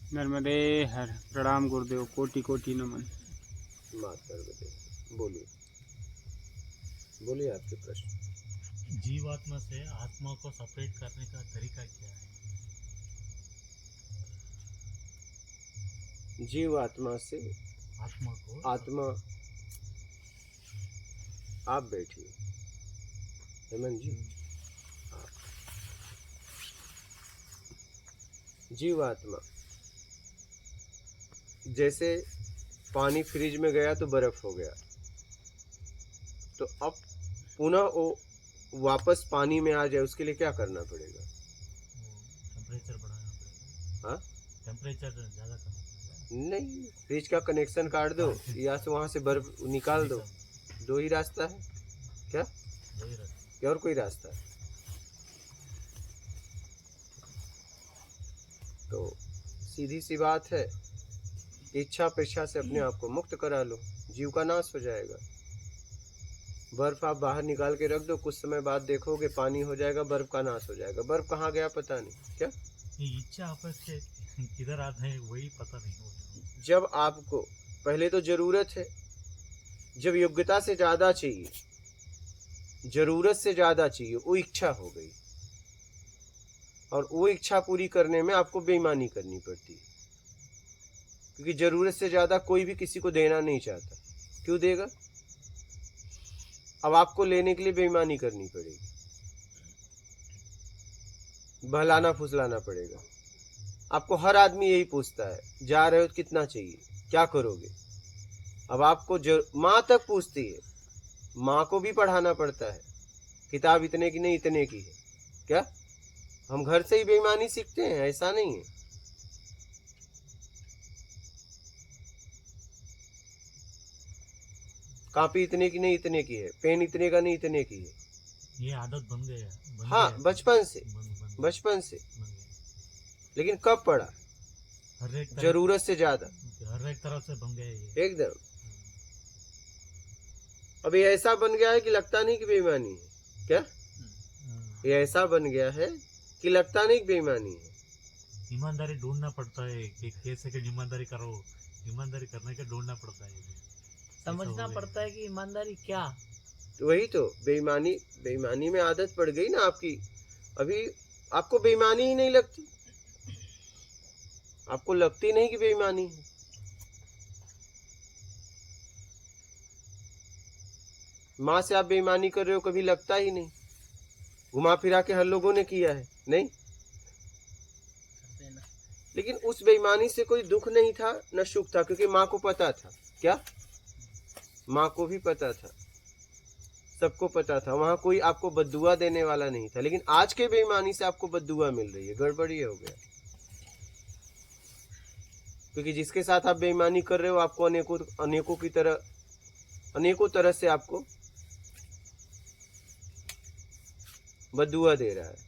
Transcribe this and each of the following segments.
नर्मदे हर। प्रणाम गुरुदेव, कोटि कोटि नमन। माता नर्मदे। बोलिए बोलिए आपके प्रश्न। जीवात्मा से आत्मा को सेपरेट करने का तरीका क्या है? जीवात्मा से आत्मा को आत्मा, आप बैठिए हेमंत जी। आप जीवात्मा जैसे पानी फ्रिज में गया तो बर्फ हो गया, तो अब पुनः वो वापस पानी में आ जाए उसके लिए क्या करना पड़ेगा? टेम्परेचर बढ़ाना पड़ेगा। हाँ, टेम्परेचर ज़्यादा करना पड़ेगा। नहीं, फ्रिज का कनेक्शन काट दो या से वहां से बर्फ निकाल दो, दो ही रास्ता है क्या? दो ही रास्ता। क्या और कोई रास्ता है? तो सीधी सी बात है, इच्छा पेशा से अपने आप को मुक्त करा लो, जीव का नाश हो जाएगा। बर्फ आप बाहर निकाल के रख दो, कुछ समय बाद देखोगे पानी हो जाएगा, बर्फ का नाश हो जाएगा। बर्फ कहाँ गया पता नहीं। क्या ये इच्छा आपस के किधर आता है वही पता नहीं होता। जब आपको पहले तो जरूरत है, जब योग्यता से ज्यादा चाहिए, जरूरत से ज्यादा चाहिए, वो इच्छा हो गई, और वो इच्छा पूरी करने में आपको बेईमानी करनी पड़ती है, क्योंकि जरूरत से ज्यादा कोई भी किसी को देना नहीं चाहता। क्यों देगा? अब आपको लेने के लिए बेईमानी करनी पड़ेगी, बहलाना फुसलाना पड़ेगा। आपको हर आदमी यही पूछता है, जा रहे हो तो कितना चाहिए, क्या करोगे? अब आपको माँ तक पूछती है, माँ को भी पढ़ाना पड़ता है, किताब इतने की नहीं इतने की है। क्या हम घर से ही बेईमानी सीखते हैं? ऐसा नहीं है। कॉपी इतने की नहीं इतने की है, पेन इतने का नहीं इतने की है। ये आदत बन गया। हाँ, बचपन से, बन से। लेकिन कब पड़ा? हर एक जरूरत से ज्यादा, हर एक तरफ से बन गया ये एकदम। अब ये ऐसा बन गया है कि लगता नहीं कि बेईमानी है। क्या ये ऐसा बन गया है कि लगता नहीं कि बेईमानी है। ईमानदारी ढूंढना पड़ता है कि कैसे कि ईमानदारी करो, ईमानदारी करने का ढूंढना पड़ता है, समझना पड़ता है कि ईमानदारी क्या। तो वही तो, बेईमानी में आदत पड़ गई ना आपकी। अभी आपको बेईमानी ही नहीं लगती, आपको लगती नहीं कि बेईमानी है। माँ से आप बेईमानी कर रहे हो, कभी लगता ही नहीं। घुमा फिरा के हर लोगों ने किया है, नहीं? लेकिन उस बेईमानी से कोई दुख नहीं था न सुख था, क्योंकि माँ को पता था। क्या माँ को भी पता था, सबको पता था, वहां कोई आपको बद्दुआ देने वाला नहीं था। लेकिन आज के बेईमानी से आपको बद्दुआ मिल रही है, गड़बड़ी हो गया। क्योंकि जिसके साथ आप बेईमानी कर रहे हो, आपको अनेकों तरह से आपको बद्दुआ दे रहा है।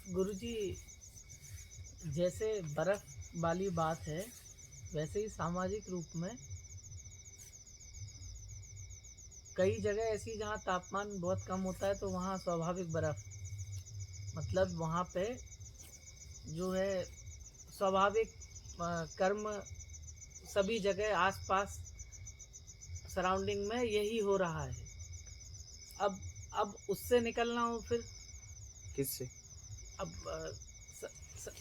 गुरुजी, जैसे बर्फ वाली बात है, वैसे ही सामाजिक रूप में कई जगह ऐसी जहाँ तापमान बहुत कम होता है, तो वहाँ स्वाभाविक बर्फ, मतलब वहाँ पे जो है स्वाभाविक कर्म सभी जगह आसपास सराउंडिंग में यही हो रहा है। अब उससे निकलना हो फिर किससे? अब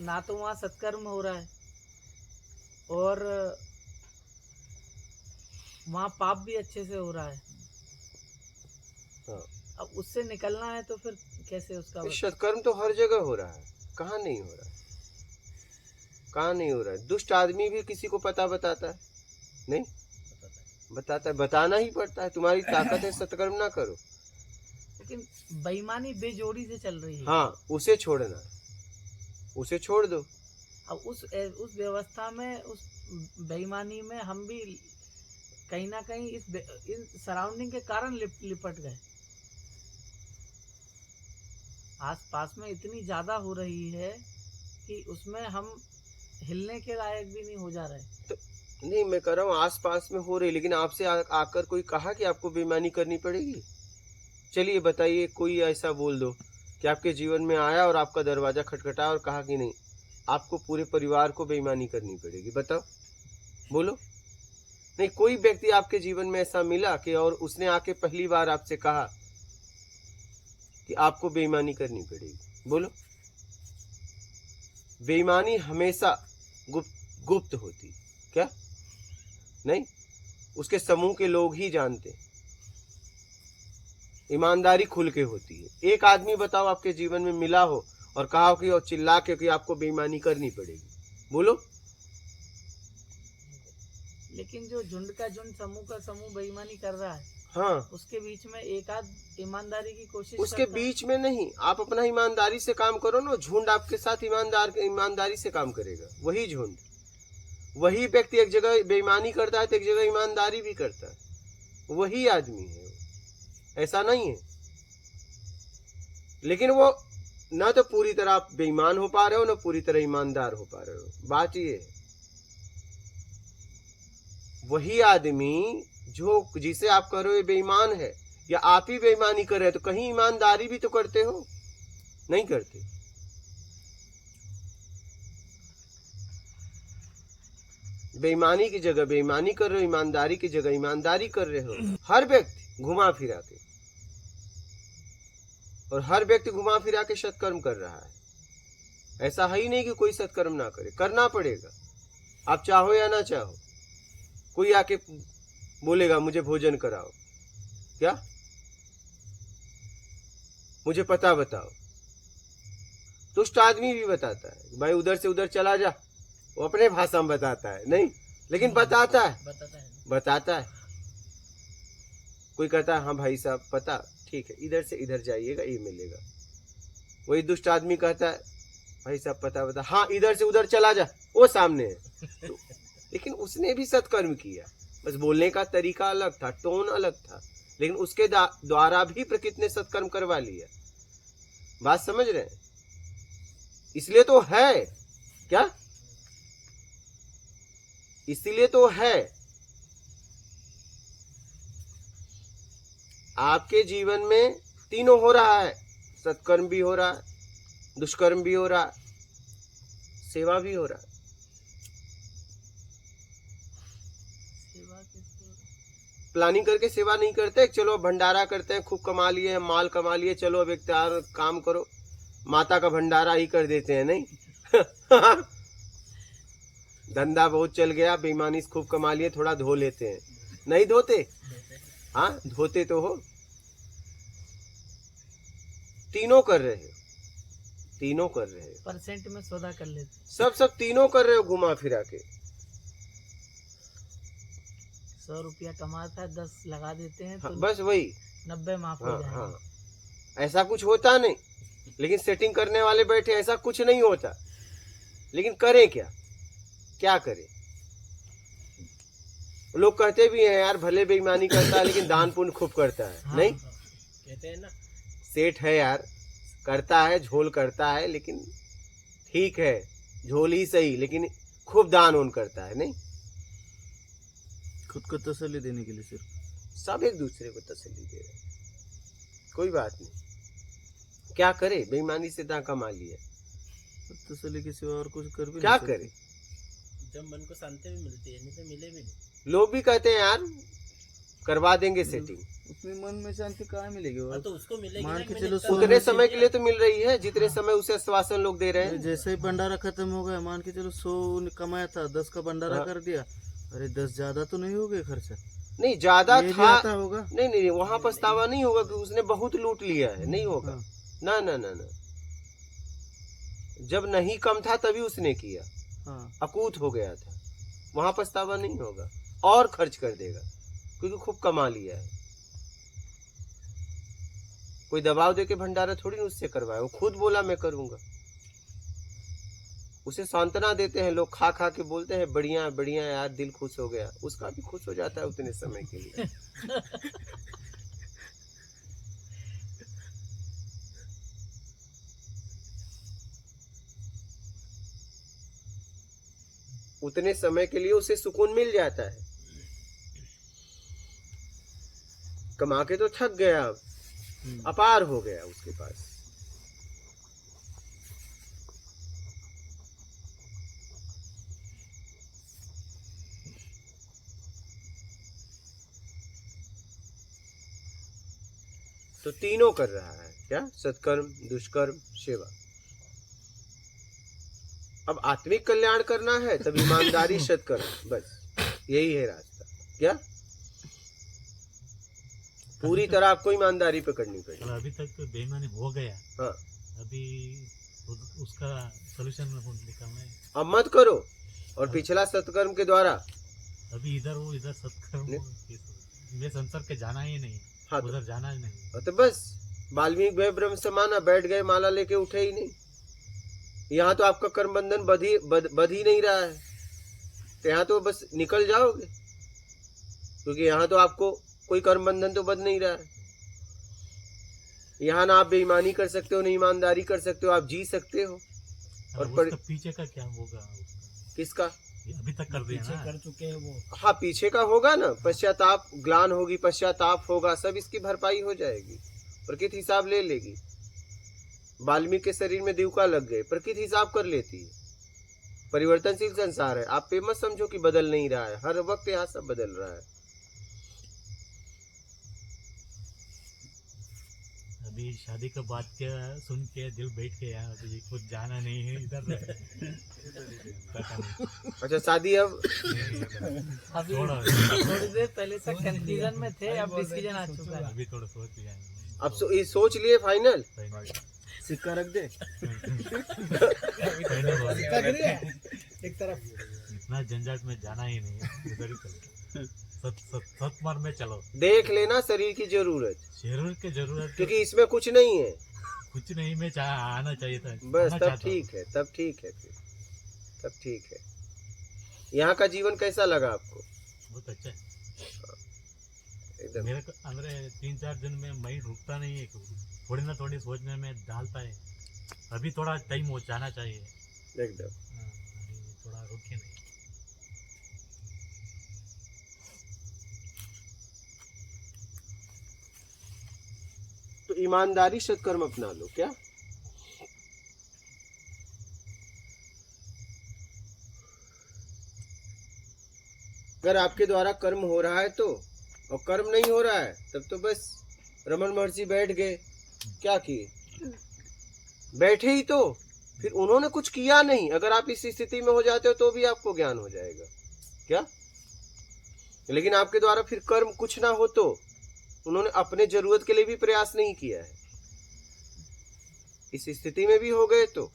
ना तो वहाँ सत्कर्म हो रहा है और वहाँ पाप भी अच्छे से हो रहा है। हाँ। अब उससे निकलना है तो फिर कैसे उसका? सत्कर्म तो हर जगह हो रहा है, कहाँ नहीं हो रहा है? कहाँ नहीं हो रहा है? दुष्ट आदमी भी किसी को पता बताता है? नहीं बताता है, बताना ही पड़ता है। तुम्हारी ताकत है, सत्कर्म ना करो। लेकिन बेईमानी बेजोड़ी से चल रही है। हाँ, उसे छोड़ना, उसे छोड़ दो। अब उस व्यवस्था में, उस बेईमानी में हम भी कहीं ना कहीं इस सराउंडिंग के कारण लिपट गए। आस पास में इतनी ज्यादा हो रही है कि उसमें हम हिलने के लायक भी नहीं हो जा रहे। तो नहीं, मैं कह रहा हूँ आस पास में हो रही, लेकिन आपसे आकर कोई कहा कि आपको बेईमानी करनी पड़ेगी? चलिए बताइए, कोई ऐसा बोल दो कि आपके जीवन में आया और आपका दरवाजा खटखटाया और कहा कि नहीं, आपको पूरे परिवार को बेईमानी करनी पड़ेगी? बताओ, बोलो। नहीं, कोई व्यक्ति आपके जीवन में ऐसा मिला कि और उसने आके पहली बार आपसे कहा कि आपको बेईमानी करनी पड़ेगी? बोलो। बेईमानी हमेशा गुप्त होती, क्या नहीं? उसके समूह के लोग ही जानते। ईमानदारी खुल के होती है। एक आदमी बताओ आपके जीवन में मिला हो और कहा हो कि और चिल्ला के कि आपको बेईमानी करनी पड़ेगी? बोलो। लेकिन जो झुंड का झुंड, समूह का समूह बेईमानी कर रहा है, हाँ, उसके बीच में एक आध ईमानदारी की कोशिश उसके करता है। बीच में नहीं, आप अपना ईमानदारी से काम करो ना। झुंड आपके साथ ईमानदारी से काम करेगा। वही झुंड, वही व्यक्ति एक जगह बेईमानी करता है तो एक जगह ईमानदारी भी करता है। वही आदमी है, ऐसा नहीं है। लेकिन वो न तो पूरी तरह आप बेईमान हो पा रहे हो, न पूरी तरह ईमानदार हो पा रहे हो। बात ये है, वही आदमी जो जिसे आप कह रहे हो ये बेईमान है या आप ही बेईमानी कर रहे हो, तो कहीं ईमानदारी भी तो करते हो? नहीं करते। बेईमानी की जगह बेईमानी कर रहे हो, ईमानदारी की जगह ईमानदारी कर रहे हो। हर व्यक्ति घुमा फिरा के, और हर व्यक्ति घुमा फिरा के सत्कर्म कर रहा है। ऐसा है ही नहीं कि कोई सत्कर्म ना करे, करना पड़ेगा, आप चाहो या ना चाहो। कोई आके बोलेगा मुझे भोजन कराओ, क्या मुझे पता बताओ, दुष्ट आदमी भी बताता है भाई उधर से उधर चला जा, वो अपने भाषा में बताता है नहीं, लेकिन बताता है। कोई कहता है हाँ भाई साहब पता, ठीक है इधर से इधर जाइएगा ये मिलेगा। वही दुष्ट आदमी कहता है भाई साहब पता बता, हाँ इधर से उधर चला जा, वो सामने है। तो, लेकिन उसने भी सत्कर्म किया, बस बोलने का तरीका अलग था, टोन अलग था, लेकिन उसके द्वारा भी प्रकृति ने सत्कर्म करवा लिया। बात समझ रहे हैं? इसलिए तो है, क्या इसीलिए तो है आपके जीवन में तीनों हो रहा है। सत्कर्म भी हो रहा है, दुष्कर्म भी हो रहा है, सेवा भी हो रहा है। प्लानिंग करके सेवा नहीं करते, चलो भंडारा करते हैं, खूब कमा लिए, माल कमा लिए, चलो अब एक त्यार काम करो, माता का भंडारा ही कर देते हैं, नहीं? धंधा बहुत चल गया, बेईमानी से खूब कमा लिए, थोड़ा धो लेते हैं, नहीं धोते? हाँ धोते तो हो। तीनों कर रहे हो, तीनों कर रहे हो, परसेंट में सौदा कर लेते। सब तीनों कर रहे हो घुमा फिरा के। 100 रुपया कमाता है, 10 लगा देते हैं तो हाँ, बस वही 90 माफ हो हाँ, जाएंगे। हाँ। ऐसा कुछ होता नहीं, लेकिन सेटिंग करने वाले बैठे, ऐसा कुछ नहीं होता। लेकिन करें क्या, क्या करें? लोग कहते भी हैं यार भले बेईमानी करता है लेकिन दान पुण्य खूब करता है। हाँ, नहीं कहते हैं ना, सेठ है यार, करता है, झोल करता है, लेकिन ठीक है झोल ही सही, लेकिन खूब दान उन करता है। नहीं, खुद को तसल्ली देने के लिए सिर्फ सब एक दूसरे को तसल्ली दे रहे हैं, कोई बात नहीं। क्या करे, बेईमानी से दां कमा लिया, तसल्ली के सिवा और कुछ कर भी क्या नहीं सकते। करे? जब मन को शांति भी मिलती है, नहीं तो मिले भी नहीं। लोग भी कहते हैं यार करवा देंगे सेटिंग, उसमें मन में शांति कहाँ मिलेगी? और तो उसको मिलेगी मान ना, के मैंने चलो इतना उतने समय के लिए तो मिल रही है जितने समय उसे आश्वासन लोग दे रहे हैं। जैसे ही भंडारा खत्म हो गया, मान के चलो 100 कमाया था, 10 का भंडारा हाँ। कर दिया, अरे 10 ज्यादा तो नहीं हो गए खर्चा? नहीं ज्यादा ये भी था, आता होगा। नहीं वहां पछतावा नहीं होगा कि उसने बहुत लूट लिया है, नहीं होगा। हाँ। ना ना ना ना, जब नहीं कम था तभी उसने किया, हाँ, अकूत हो गया था, वहां पछतावा नहीं होगा, और खर्च कर देगा क्योंकि खूब कमा लिया है। कोई दबाव दे के भंडारा थोड़ी ना उससे करवाए, वो खुद बोला मैं करूंगा। उसे सांत्वना देते हैं लोग, खा खा के बोलते हैं बढ़िया बढ़िया यार, दिल खुश हो गया, उसका भी खुश हो जाता है उतने समय के लिए। उतने समय के लिए उसे सुकून मिल जाता है। कमा के तो थक गया, अब अपार हो गया उसके पास, तो तीनों कर रहा है क्या? सत्कर्म, दुष्कर्म, सेवा। अब आत्मिक कल्याण करना है तब ईमानदारी, सत्कर्म, बस यही है रास्ता। क्या पूरी तरह आपको ईमानदारी पकड़नी पड़ेगी। और अभी तक बेईमानी हो गया, हाँ, अभी उसका सलूशन निकालना है। अब मत करो। और पिछला सत्कर्म के द्वारा अभी इधर वो इधर सत्कर्म, मैं संसार के जाना ही नहीं, हाँ, उधर जाना ही नहीं। तो बस वाल्मीकि भय ब्रह्म समाना, बैठ गए, माला लेके उठे ही नहीं। यहाँ तो आपका कर्म बंधन बध ही नहीं रहा है, तो यहाँ तो बस निकल जाओगे, क्योंकि यहाँ तो आपको कोई कर्म बंधन तो बध नहीं रहा है। यहाँ ना आप बेईमानी कर सकते हो, ना ईमानदारी कर सकते हो, आप जी सकते हो। और उसका पीछे का क्या होगा उसका? किसका? अभी तक कर दिया ना, कर चुके हैं वो। हाँ, पीछे का होगा ना, पश्चाताप, ग्लान होगी, पश्चाताप होगा, सब इसकी भरपाई हो जाएगी, प्रकृति हिसाब ले लेगी। वाल्मीकि के शरीर में दिवका लग गए, प्रकृति हिसाब कर लेती है। परिवर्तनशील संसार है, आप पे मत समझो कि बदल नहीं रहा है, हर वक्त यहाँ सब बदल रहा है। अभी शादी का बात क्या सुन के दिल बैठ गया, अभी कुछ जाना नहीं है इधर पता नहीं। अच्छा, शादी अब अभी थोड़ा थोड़ी देर पहले तक कंफ्यूजन में थे, अब डिसीजन आ चुका है। अभी थोड़ा सोच लिया है। अब ये सोच लिए फाइनल। सिक्का रख दे। एक तरफ इतना झंझट में जाना ही नहीं है, उधर ही चलो, सत्मार्ग में चलो। देख लेना शरीर की जरूरत, शरीर की जरूरत क्योंकि इसमें कुछ नहीं है, कुछ नहीं, मैं आना चाहिए था बस आना तब चाहता ठीक है, तब ठीक है, फिर तब ठीक है। यहाँ का जीवन कैसा लगा आपको? हूँ। बहुत अच्छा है। एकदम मेरे को अंदर 3-4 दिन में माइंड रुकता नहीं है, थोड़ी ना थोड़ी सोचने में डालता है। अभी थोड़ा टाइम हो जाना चाहिए, एकदम। अभी थोड़ा रुके नहीं। तो ईमानदारी सत्कर्म अपना लो। क्या अगर आपके द्वारा कर्म हो रहा है तो, और कर्म नहीं हो रहा है तब तो बस रमन महर्षि बैठ गए, क्या किए? बैठे ही तो, फिर उन्होंने कुछ किया नहीं। अगर आप इस स्थिति में हो जाते हो तो भी आपको ज्ञान हो जाएगा। क्या? लेकिन आपके द्वारा फिर कर्म कुछ ना हो तो उन्होंने अपने जरूरत के लिए भी प्रयास नहीं किया है। इस स्थिति में भी हो गए तो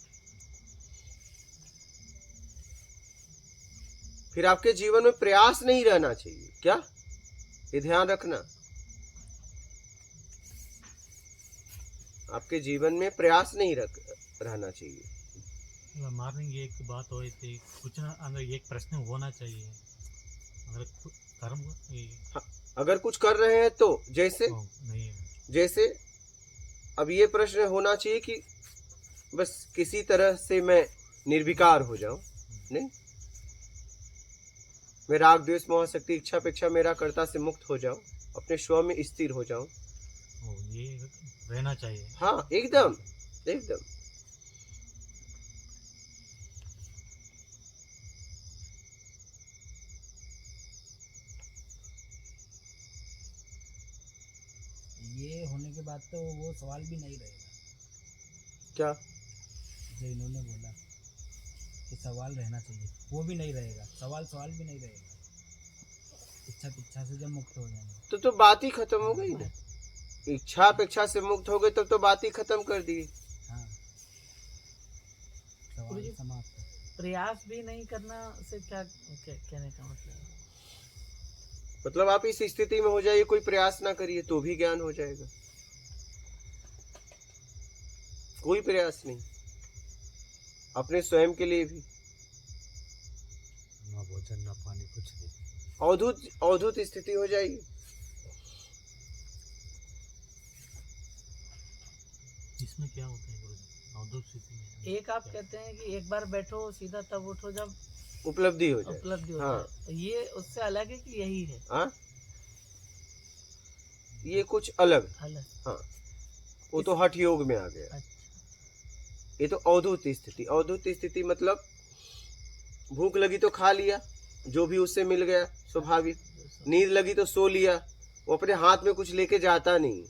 फिर आपके जीवन में प्रयास नहीं रहना चाहिए। क्या? ये ध्यान रखना, आपके जीवन में प्रयास नहीं रहना चाहिए। मॉर्निंग एक बात हो थी, कुछ ना अंदर एक प्रश्न होना चाहिए, अगर कर्म अगर कुछ कर रहे हैं तो जैसे नहीं, जैसे अब ये प्रश्न होना चाहिए कि बस किसी तरह से मैं निर्विकार हो जाऊं, नहीं, मैं राग द्वेष मोह शक्ति इच्छा अपेक्षा मेरा कर्ता से मुक्त हो जाऊं, अपने स्व में स्थिर हो जाऊं। ये रहना चाहिए। हाँ, एकदम एकदम। ये होने के बाद तो वो सवाल भी नहीं रहेगा क्या? जो इन्होंने बोला कि सवाल रहना चाहिए, वो भी नहीं रहेगा, सवाल भी नहीं रहेगा। इच्छा से जब मुक्त हो जाएंगे तो बात ही खत्म हो गई ना। इच्छा अपेक्षा से मुक्त हो गए तब तो बात ही खत्म कर दी। हाँ, सवाल समाप्त। प्रयास भी नहीं करना से क्या कहने का मतलब आप इस स्थिति में हो जाइए, कोई प्रयास ना करिए तो भी ज्ञान हो जाएगा। कोई प्रयास नहीं अपने स्वयं के लिए भी, ना भोजन ना पानी, कुछ नहीं, अवधूत स्थिति हो जाएगी। इसमें क्या होता है गुरुजी अवधूत स्थिति में? एक आप कहते हैं कि एक बार बैठो सीधा तब उठो जब उपलब्धि हो जाए। उपलब्धि हो हाँ। जाए, ये उससे अलग है कि यही है? हाँ, ये कुछ अलग। अलग। हाँ, वो तो हठ योग में आ गया। अच्छा। ये तो अवधूत स्थिति। अवधूत स्थिति मतलब भूख लगी तो खा लिया, जो भी उससे मिल गया स्वाभाविक। नींद लगी तो सो लिया, वो अपने हाथ में कुछ लेके जाता नहीं।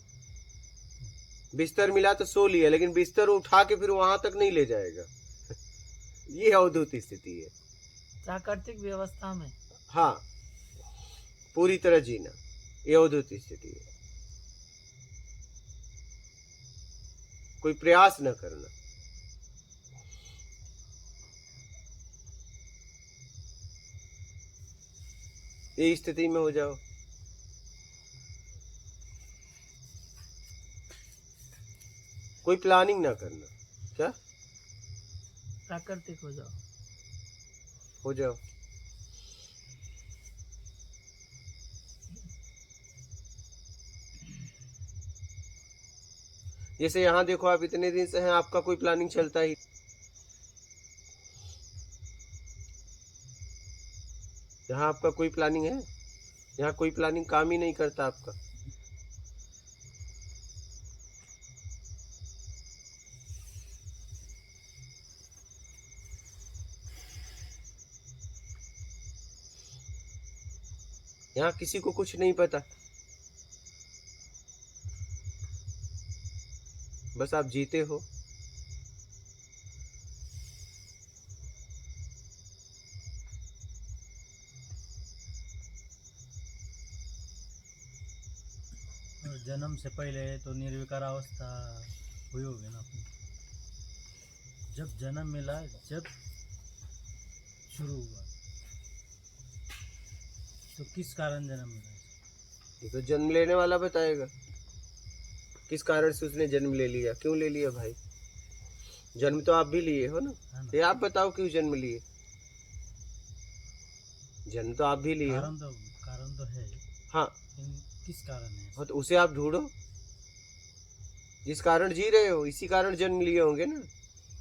बिस्तर मिला तो सो लिया, लेकिन बिस्तर उठा के फिर वहां तक नहीं ले जाएगा। ये अवधूत स्थिति है। प्राकृतिक व्यवस्था में हाँ, पूरी तरह जीना, ये अवधूत स्थिति है। कोई प्रयास न करना। ये स्थिति में हो जाओ। कोई प्लानिंग ना करना। क्या? प्राकृतिक हो जाओ। हो जाओ। जैसे यहाँ देखो, आप इतने दिन से हैं, आपका कोई प्लानिंग चलता ही। यहाँ आपका कोई प्लानिंग है? यहाँ कोई प्लानिंग काम ही नहीं करता आपका। यहाँ किसी को कुछ नहीं पता, बस आप जीते हो। और जन्म से पहले तो निर्विकार अवस्था हुई होगी ना अपनी। जब जन्म मिला, जब शुरू हुआ, तो किस कारण जन्म मिला? ये तो जन्म लेने वाला बताएगा किस कारण से उसने जन्म ले लिया, क्यों ले लिया भाई। जन्म तो आप भी लिए हो ना, है ना? ये आप बताओ क्यों जन्म लिए। जन्म तो आप भी लिए हो। कारण तो है, हाँ, लेकिन किस कारण है? हाँ, तो उसे आप ढूंढो। जिस कारण जी रहे हो, इसी कारण जन्म लिए होंगे ना।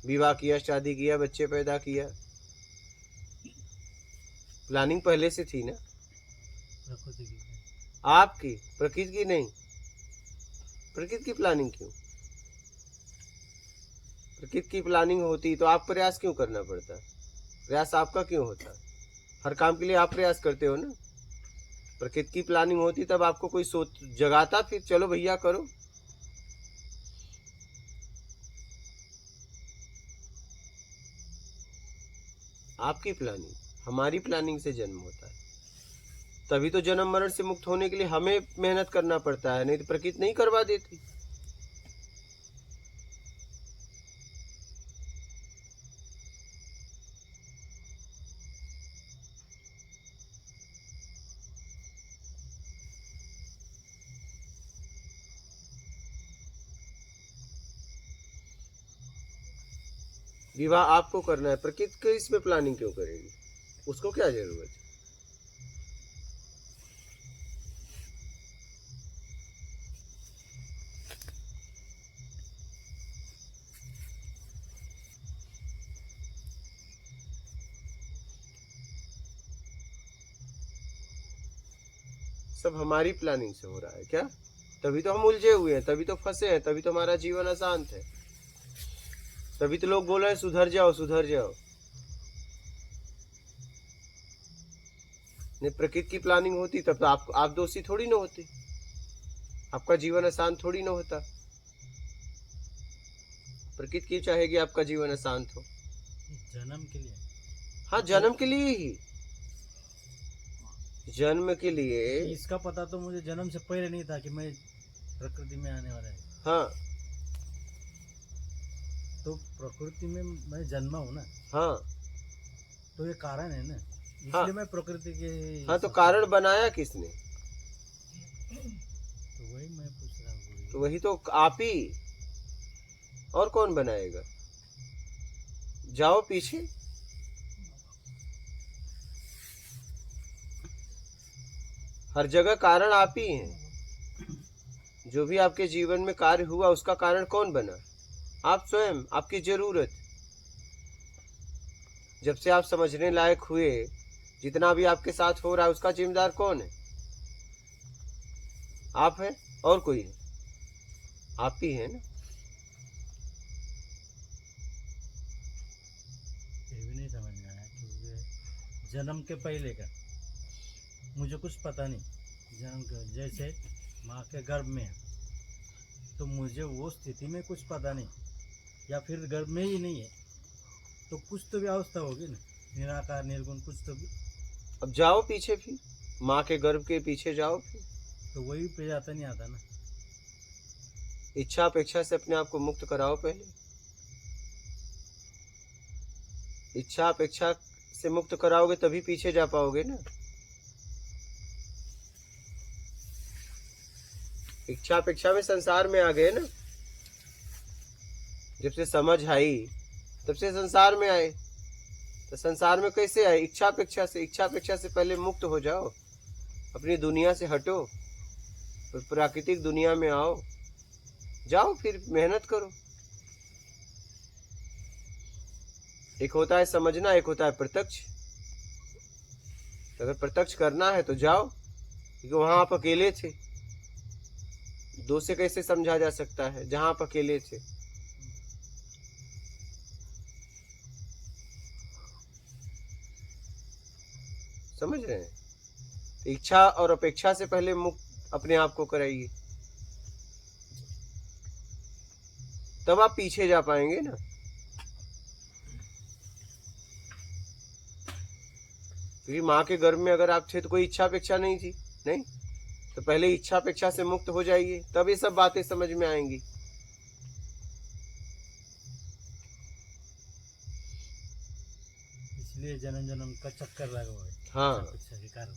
विवाह किया, शादी किया, बच्चे पैदा किया, प्लानिंग पहले से थी ना प्रकृति की। आपकी, प्रकृति की नहीं। प्रकृति की प्लानिंग क्यों? प्रकृति की प्लानिंग होती तो आप प्रयास क्यों करना पड़ता? प्रयास आपका क्यों होता? हर काम के लिए आप प्रयास करते हो ना। प्रकृति की प्लानिंग होती तब आपको कोई सोच जगाता, फिर चलो भैया करो। आपकी प्लानिंग, हमारी प्लानिंग से जन्म होता है। तभी तो जन्म मरण से मुक्त होने के लिए हमें मेहनत करना पड़ता है, नहीं तो प्रकृति नहीं करवा देती। विवाह आपको करना है, प्रकृति के इसमें प्लानिंग क्यों करेगी? उसको क्या जरूरत है? सब हमारी प्लानिंग से हो रहा है क्या? तभी तो हम उलझे हुए हैं, तभी तो फंसे हैं, तभी तो हमारा जीवन अशांत है। तभी तो लोग बोल रहे हैं सुधर जाओ सुधर जाओ। नहीं, प्रकृति की प्लानिंग होती तब तो आप दोषी थोड़ी ना होते, आपका जीवन अशांत थोड़ी ना होता। प्रकृति क्यों चाहेगी आपका जीवन अशांत हो? जन्म के लिए। हाँ, जन्म के लिए ही, जन्म के लिए। इसका पता तो मुझे जन्म से पहले नहीं था कि मैं प्रकृति में आने वाला है। हाँ तो प्रकृति में मैं जन्मा हूँ ना, हाँ तो ये कारण है ना, इसलिए हाँ। मैं प्रकृति के। हाँ, तो कारण बनाया किसने? तो वही मैं पूछ रहा हूँ। तो वही तो आप ही, और कौन बनाएगा? जाओ पीछे। हर जगह कारण आप ही हैं। जो भी आपके जीवन में कार्य हुआ उसका कारण कौन बना? आप स्वयं, आपकी जरूरत। जब से आप समझने लायक हुए, जितना भी आपके साथ हो रहा है उसका जिम्मेदार कौन है? आप हैं और कोई है? आप ही हैं ना। ये भी नहीं समझ में आया क्योंकि जन्म के पहले का मुझे कुछ पता नहीं। जन्म के जैसे माँ के गर्भ में है, तो मुझे वो स्थिति में कुछ पता नहीं, या फिर गर्भ में ही नहीं है, तो कुछ तो भी अवस्था होगी ना, निराकार निर्गुण कुछ तो भी। अब जाओ पीछे, फिर माँ के गर्भ के पीछे जाओ, फिर तो वही पे जाता नहीं आता ना। इच्छा अपेक्षा से अपने आप को मुक्त कराओ पहले। इच्छा अपेक्षा से मुक्त कराओगे तभी पीछे जा पाओगे ना। इच्छा अपेक्षा में संसार में आ गए ना, जब से समझ आई तब से संसार में आए। तो संसार में कैसे आए? इच्छा अपेक्षा से। इच्छा अपेक्षा से पहले मुक्त हो जाओ, अपनी दुनिया से हटो और प्राकृतिक दुनिया में आओ। जाओ फिर मेहनत करो। एक होता है समझना, एक होता है प्रत्यक्ष। अगर प्रत्यक्ष करना है तो जाओ, क्योंकि वहां आप अकेले थे। दो से कैसे समझा जा सकता है जहां आप अकेले थे? समझ रहे हैं? इच्छा और अपेक्षा से पहले मुक्त अपने आप को कराइए, तब आप पीछे जा पाएंगे ना। क्योंकि माँ के गर्भ में अगर आप थे तो कोई इच्छा अपेक्षा नहीं थी, नहीं, तो पहले इच्छा अपेक्षा से मुक्त हो जाइए, तब ये सब बातें समझ में आएंगी। इसलिए जन्म जन्म का चक्कर लगा हुआ है। हाँ, इच्छा के कारण।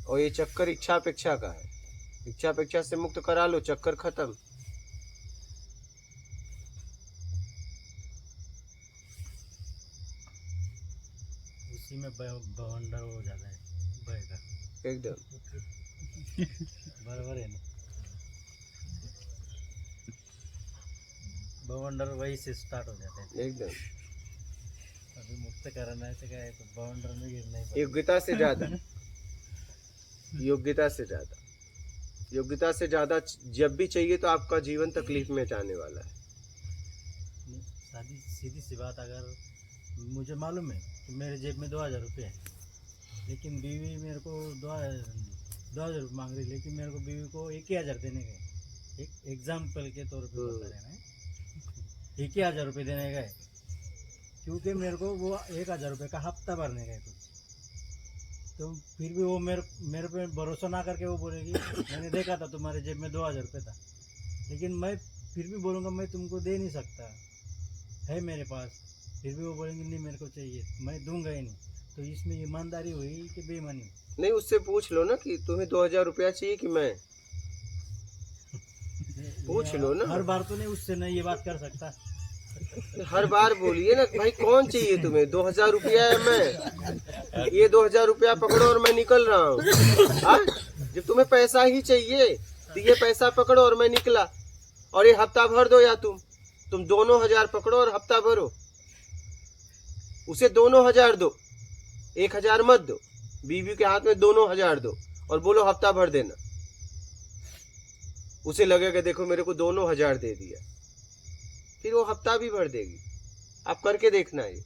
और ये चक्कर इच्छा अपेक्षा का है। इच्छा अपेक्षा से मुक्त करा लो, चक्कर खत्म। उसी में बवंडर हो जाता है भय का। एकदम बराबर है ना। बवंडर वही से स्टार्ट हो जाता है। एकदम। अभी मुक्त करना है तो क्या है, तो बवंडर में गिरना ही पड़ेगा। योग्यता से ज्यादा, योग्यता से ज्यादा, योग्यता से ज्यादा जब भी चाहिए तो आपका जीवन तकलीफ में जाने वाला है। शादी सीधी सी बात, अगर मुझे मालूम है कि मेरे जेब में 2000 रुपये है, लेकिन बीवी मेरे को 2000 रुपये मांग रही, लेकिन मेरे को बीवी को 1000 देने गए। एक एग्जाम्पल के तौर पे बता रहे हैं, 1000 रुपये देने गए, क्योंकि मेरे को वो 1000 रुपये का हफ्ता भरने गए कुछ। तो फिर भी वो मेरे पे भरोसा ना करके वो बोलेगी मैंने देखा था तुम्हारे जेब में 2000 रुपये था, लेकिन मैं फिर भी बोलूँगा मैं तुमको दे नहीं सकता, है मेरे पास। फिर भी वो बोलेंगे नहीं मेरे को चाहिए, मैं दूंगा ही नहीं। तो इसमें ईमानदारी हुई कि बेईमानी? नहीं, उससे पूछ लो ना कि तुम्हें 2000 रुपया चाहिए कि मैं। पूछ लो ना। हर बार तो नहीं, उससे नहीं ये बात कर सकता। हर बार बोलिए ना भाई कौन चाहिए तुम्हें, 2000 रुपया है मैं, ये 2000 रुपया पकड़ो और मैं निकल रहा हूँ। जब तुम्हें पैसा ही चाहिए तो ये पैसा पकड़ो और मैं निकला, और ये हफ्ता भर दो, या तुम दोनों 1000 पकड़ो और हफ्ता भरो। उसे दोनों 1000 दो, 1000 मत दो। बीवी के हाथ में दोनों 1000 दो और बोलो हफ्ता भर देना। उसे लगेगा देखो मेरे को दोनों 1000 दे दिया, फिर वो हफ्ता भी भर देगी। आप करके देखना ये।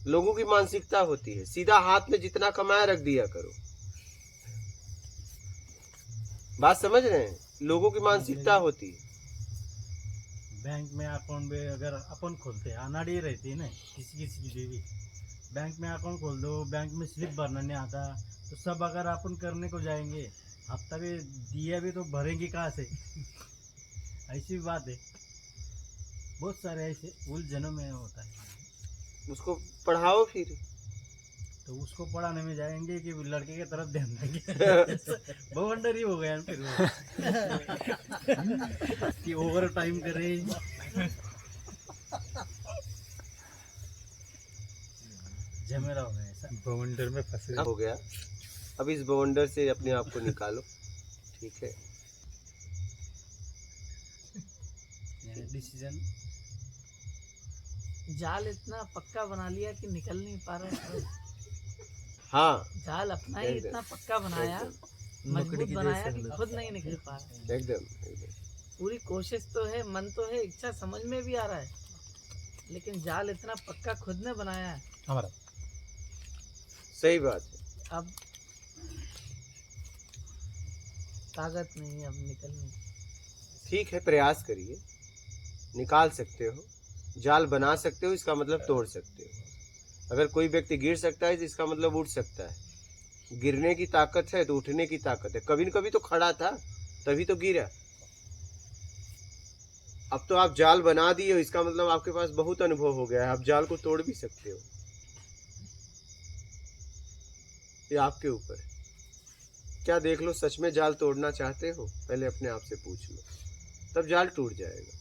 लोगों की मानसिकता होती है सीधा हाथ में जितना कमाया रख दिया करो। बात समझ रहे हैं? लोगों की मानसिकता होती है। बैंक में अकाउंट में अगर अपन खोलते, अनाड़ी रहती है ना किसी की बीवी, बैंक में अकाउंट खोल दो, बैंक में स्लिप भरना नहीं आता, तो सब अगर अपन करने को जाएंगे, हफ्ता भी दिया भी तो भरेंगे कहाँ से? ऐसी भी बात है। बहुत सारे ऐसे उलझनों में होता है। उसको पढ़ाओ फिर। तो उसको पढ़ाने में जाएंगे कि लड़के की तरफ ध्यान देंगे। बवंडर ही हो गया फिर वो। कि ओवर टाइम करे। झमेला हो गया ऐसा। बवंडर में फंसे। हो गया, अब इस बवंडर से अपने आप को निकालो। ठीक है, डिसीजन। जाल इतना पक्का बना लिया कि निकल नहीं पा रहा है। हाँ जाल अपना ही एकदम, इतना पक्का बनाया, एकदम मजबूत बनाया कि खुद नहीं निकल पा रहा है। एकदम एकदम। पूरी कोशिश तो है, मन तो है, इच्छा समझ में भी आ रहा है, लेकिन जाल इतना पक्का खुद ने बनाया है। सही बात है। अब ताकत नहीं, अब निकल नहीं। ठीक है, प्रयास करिए, निकाल सकते हो, जाल बना सकते हो, इसका मतलब तोड़ सकते हो। अगर कोई व्यक्ति गिर सकता है तो इसका मतलब उठ सकता है। गिरने की ताकत है तो उठने की ताकत है। कभी न कभी तो खड़ा था, तभी तो गिरा। अब तो आप जाल बना दिए हो, इसका मतलब आपके पास बहुत अनुभव हो गया है, आप जाल को तोड़ भी सकते हो। ये आपके ऊपर है। क्या देख लो, सच में जाल तोड़ना चाहते हो? पहले अपने आप से पूछ लो, तब जाल टूट जाएगा।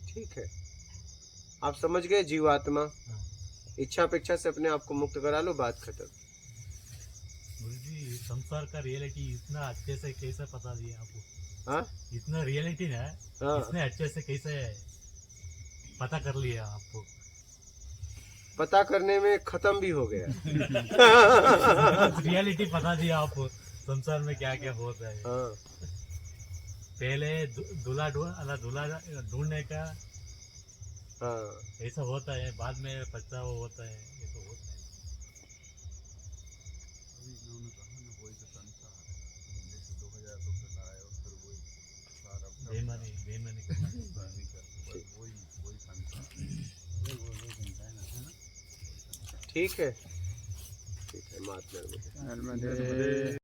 ठीक है, आप समझ गए जीवात्मा। इच्छा अपेक्षा से अपने आप को मुक्त करा लो, बात खत्म। गुरुजी संसार का रियलिटी इतना अच्छे से कैसे पता दिया आपको? हाँ इतना रियलिटी है, हाँ, इतने अच्छे से कैसे पता कर लिया आपको? पता करने में खत्म भी हो गया। रियलिटी पता दिया आपको, संसार में क्या क्या होता है। हाँ पहले दूल्हा ढूंढने का हाँ, ऐसा होता है, बाद में पछतावा होता है, ये तो होता है। बेईमानी बेईमानी करना ठीक है, ठीक है, महात्मा। नर्मदे।